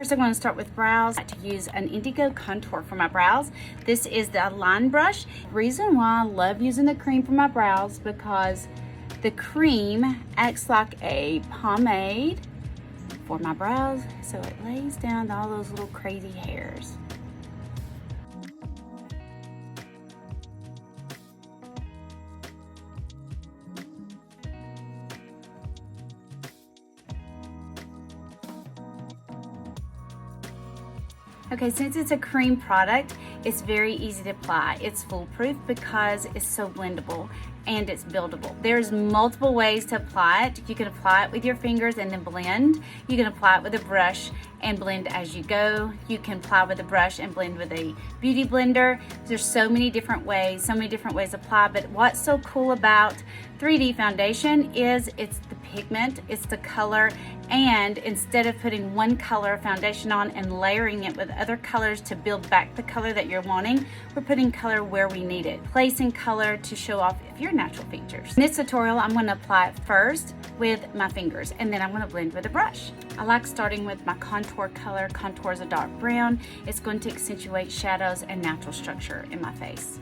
First, I'm going to start with brows. I like to use an indigo contour for my brows. This is the line brush. Reason why I love using the cream for my brows, because the cream acts like a pomade for my brows, so it lays down all those little crazy hairs. Okay, since it's a cream product, it's very easy to apply. It's foolproof because it's so blendable and it's buildable. There's multiple ways to apply it. You can apply it with your fingers and then blend. You can apply it with a brush and blend as you go. You can apply with a brush and blend with a beauty blender. There's so many different ways to apply, but what's so cool about 3D foundation is it's the pigment, it's the color, and instead of putting one color foundation on and layering it with other colors to build back the color that you're wanting, we're putting color where we need it, placing color to show off your natural features. In this tutorial, I'm going to apply it first with my fingers, and then I'm going to blend with a brush. I like starting with my contour color. Contour is a dark brown. It's going to accentuate shadows and natural structure in my face.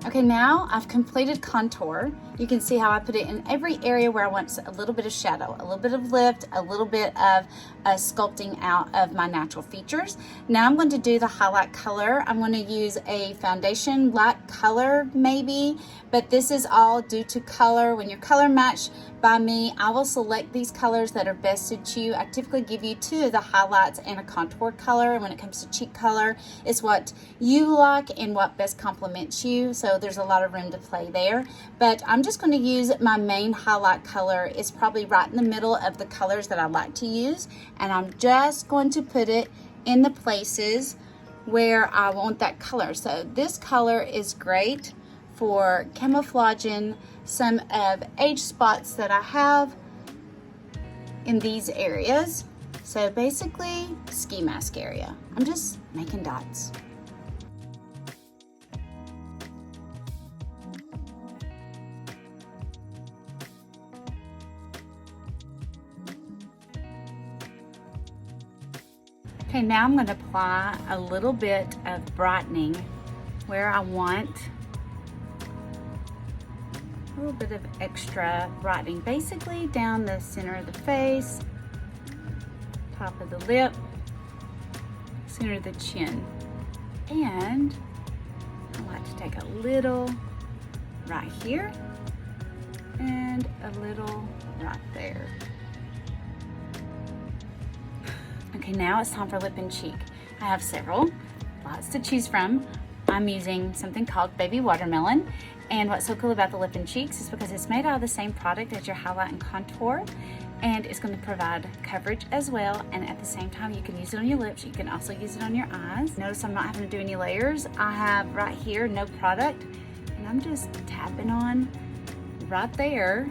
Okay, now I've completed contour. You can see how I put it in every area where I want a little bit of shadow, a little bit of lift, a little bit of sculpting out of my natural features. Now I'm going to do the highlight color. I'm going to use a foundation black color maybe, but this is all due to color. When your color match by me, I will select these colors that are best suit you. I typically give you two of the highlights and a contour color, and when it comes to cheek color, it's what you like and what best complements you, so there's a lot of room to play there. But I'm just going to use my main highlight color. It's probably right in the middle of the colors that I like to use, and I'm just going to put it in the places where I want that color. So this color is great for camouflaging some of age spots that I have in these areas. So basically, ski mask area. I'm just making dots. Okay, now I'm going to apply a little bit of brightening where I want a little bit of extra brightening, basically down the center of the face, top of the lip, center of the chin. And I like to take a little right here and a little right there. Okay, now it's time for lip and cheek. I have several, lots to choose from. I'm using something called Baby Watermelon. And what's so cool about the lip and cheeks is because it's made out of the same product as your highlight and contour, and it's going to provide coverage as well, and at the same time you can use it on your lips. You can also use it on your eyes. Notice I'm not having to do any layers. I have right here no product, and I'm just tapping on right there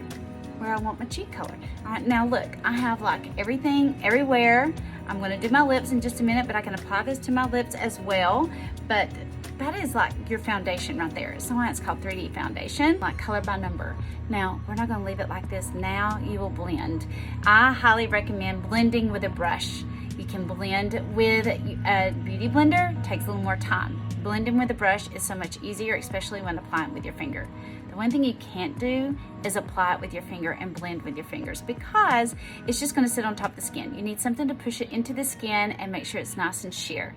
where I want my cheek color. All right, now look, I have like everything everywhere. I'm going to do my lips in just a minute, but I can apply this to my lips as well. But that is like your foundation right there. So why it's called 3D foundation, like color by number. Now, we're not gonna leave it like this. Now you will blend. I highly recommend blending with a brush. You can blend with a beauty blender, it takes a little more time. Blending with a brush is so much easier, especially when applying with your finger. The one thing you can't do is apply it with your finger and blend with your fingers, because it's just gonna sit on top of the skin. You need something to push it into the skin and make sure it's nice and sheer.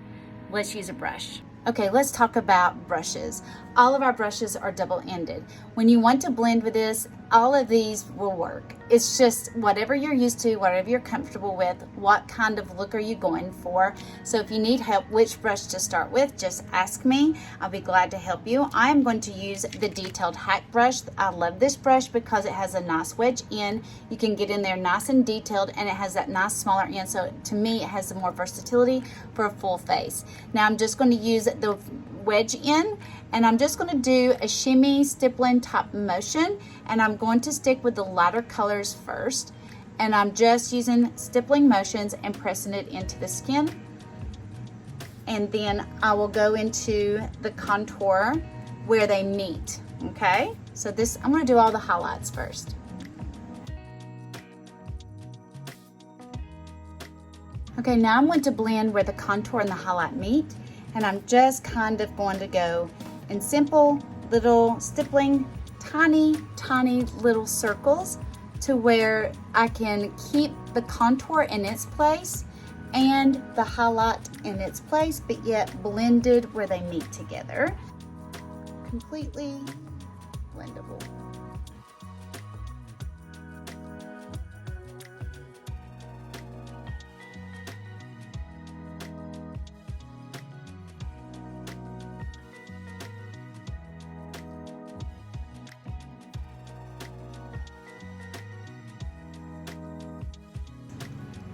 Let's use a brush. Okay, let's talk about brushes. All of our brushes are double-ended. When you want to blend with this, all of these will work. It's just whatever you're used to, whatever you're comfortable with, what kind of look are you going for. So if you need help which brush to start with, just ask me. I'll be glad to help you. I'm going to use the Detailed Hack brush. I love this brush because it has a nice wedge in. You can get in there nice and detailed, and it has that nice smaller end. So to me, it has more versatility for a full face. Now I'm just going to use the wedge in, and I'm just going to do a shimmy stippling type motion, and I'm going to stick with the lighter colors first, and I'm just using stippling motions and pressing it into the skin, and then I will go into the contour where they meet. Okay, so this, I'm going to do all the highlights first. Okay, now I'm going to blend where the contour and the highlight meet, and I'm just kind of going to go in simple little stippling, tiny little circles to where I can keep the contour in its place and the highlight in its place, but yet blended where they meet together. Completely blendable.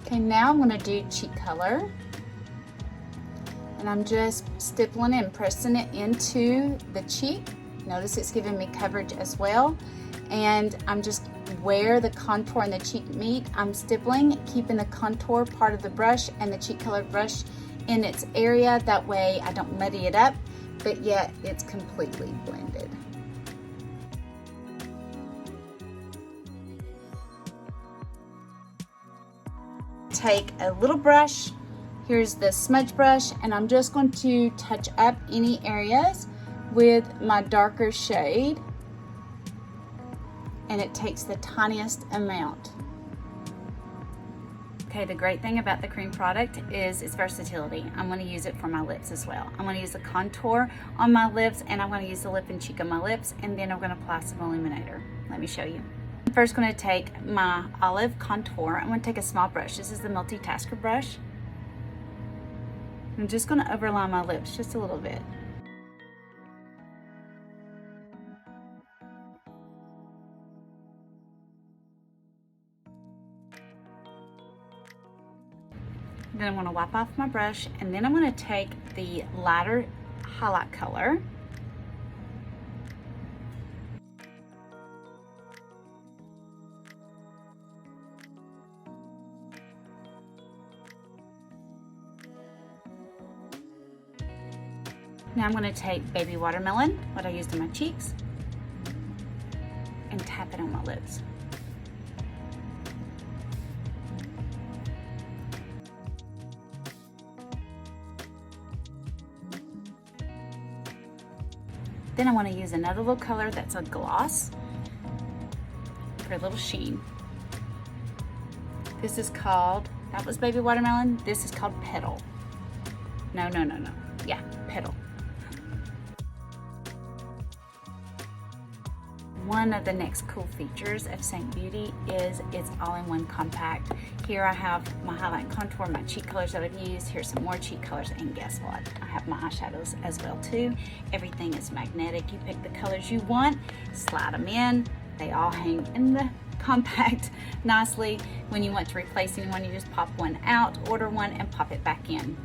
Okay, now I'm going to do cheek color, and I'm just stippling and pressing it into the cheek. Notice it's giving me coverage as well, and I'm just where the contour and the cheek meet, I'm stippling, keeping the contour part of the brush and the cheek color brush in its area. That way I don't muddy it up, but yet it's completely blended. Take a little brush, here's the smudge brush, and I'm just going to touch up any areas with my darker shade, and it takes the tiniest amount. Okay, the great thing about the cream product is its versatility. I'm going to use it for my lips as well. I'm going to use the contour on my lips, and I'm going to use the lip and cheek on my lips, and then I'm going to apply some illuminator. Let me show you. I'm first going to take my olive contour. I'm going to take a small brush. This is the multitasker brush. I'm just going to overline my lips just a little bit. Then I'm going to wipe off my brush, and then I'm going to take the lighter highlight color. Now I'm going to take Baby Watermelon, what I used in my cheeks, and tap it on my lips. Then I want to use another little color that's a gloss for a little sheen. This is called, that was Baby Watermelon, this is called Petal. No. Yeah, Petal. One of the next cool features of Seint Beauty is its all-in-one compact. Here I have my highlight and contour, my cheek colors that I've used. Here's some more cheek colors, and guess what? I have my eyeshadows as well too. Everything is magnetic. You pick the colors you want, slide them in. They all hang in the compact nicely. When you want to replace anyone, you just pop one out, order one, and pop it back in.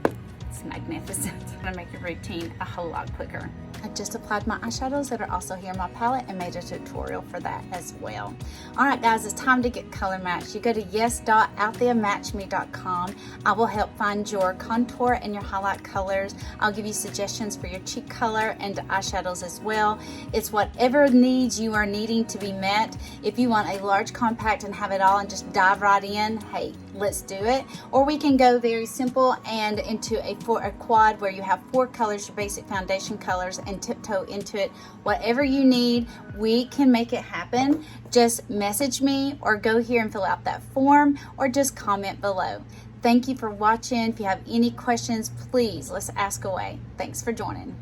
It's magnificent. It's gonna make your routine a whole lot quicker. I just applied my eyeshadows that are also here in my palette and made a tutorial for that as well. All right, guys, it's time to get color matched. You go to yes.outttherematchme.com. I will help find your contour and your highlight colors. I'll give you suggestions for your cheek color and eyeshadows as well. It's whatever needs you are needing to be met. If you want a large compact and have it all and just dive right in, hey, let's do it. Or we can go very simple and into a quad where you have 4 colors, your basic foundation colors, and tiptoe into it. Whatever you need, we can make it happen. Just message me or go here and fill out that form or just comment below. Thank you for watching. If you have any questions, please let's ask away. Thanks for joining.